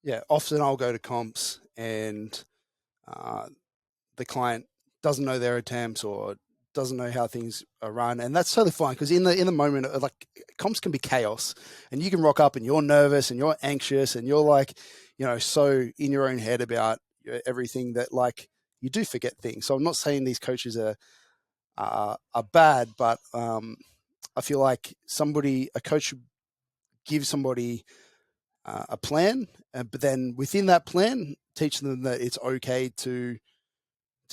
yeah, often I'll go to comps and uh, the client doesn't know their attempts or doesn't know how things are run, and that's totally fine because in the moment, like comps can be chaos, and you can rock up and you're nervous and you're anxious and you're like, so in your own head about everything that like you do forget things. So I'm not saying these coaches are bad, but I feel like a coach should give somebody a plan, but then within that plan, teach them that it's okay to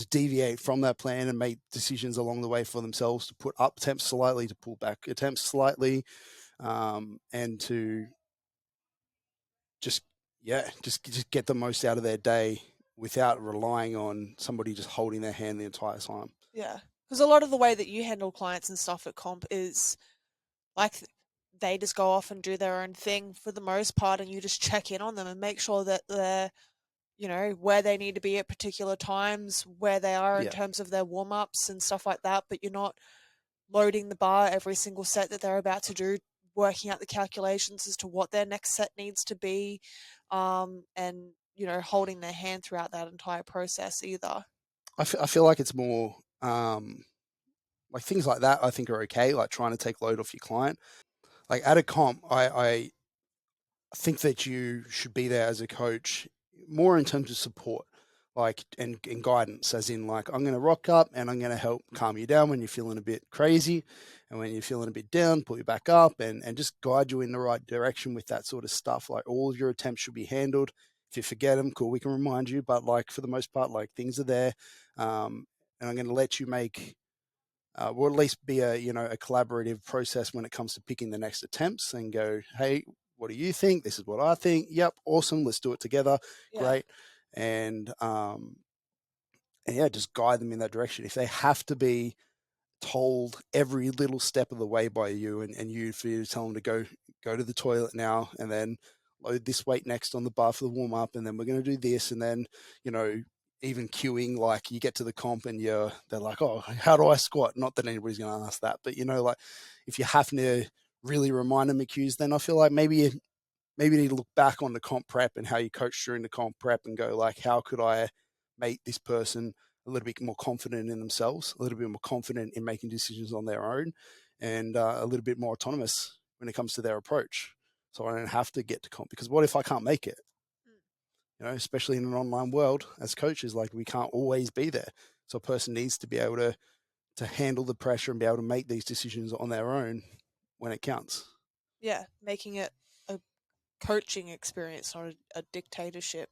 deviate from that plan and make decisions along the way for themselves, to put up attempts slightly, to pull back attempts slightly, and to just just get the most out of their day without relying on somebody just holding their hand the entire time. Yeah, because a lot of the way that you handle clients and stuff at comp is like they just go off and do their own thing for the most part, and you just check in on them and make sure that they're, where they need to be at particular times, where they are in Yeah, terms of their warm-ups and stuff like that, but you're not loading the bar every single set that they're about to do, working out the calculations as to what their next set needs to be, and, holding their hand throughout that entire process either. I feel like it's more like things like that. I think are okay, like trying to take load off your client. Like at a comp, I think that you should be there as a coach more in terms of support, like and guidance, as in like I'm going to rock up and I'm going to help calm you down when you're feeling a bit crazy, and when you're feeling a bit down, pull you back up and just guide you in the right direction with that sort of stuff. Like all of your attempts should be handled. If you forget them, cool, we can remind you. But like for the most part, like things are there, and I'm going to let you make or at least be a collaborative process when it comes to picking the next attempts and go, hey, what do you think? This is what I think. Yep, awesome. Let's do it together. Yeah. Great. And yeah, just guide them in that direction. If they have to be told every little step of the way by you, and you for you to tell them to go to the toilet now, and then load this weight next on the bar for the warm up, and then we're going to do this, and then you know even queuing, like you get to the comp and they're like, oh, how do I squat? Not that anybody's going to ask that, but like if you have to really remind them of cues, then I feel like maybe you need to look back on the comp prep and how you coach during the comp prep and go like, how could I make this person a little bit more confident in themselves, a little bit more confident in making decisions on their own, and a little bit more autonomous when it comes to their approach. So I don't have to get to comp, because what if I can't make it? Especially in an online world as coaches, like we can't always be there. So a person needs to be able to handle the pressure and be able to make these decisions on their own when it counts. Yeah, making it a coaching experience, not a dictatorship.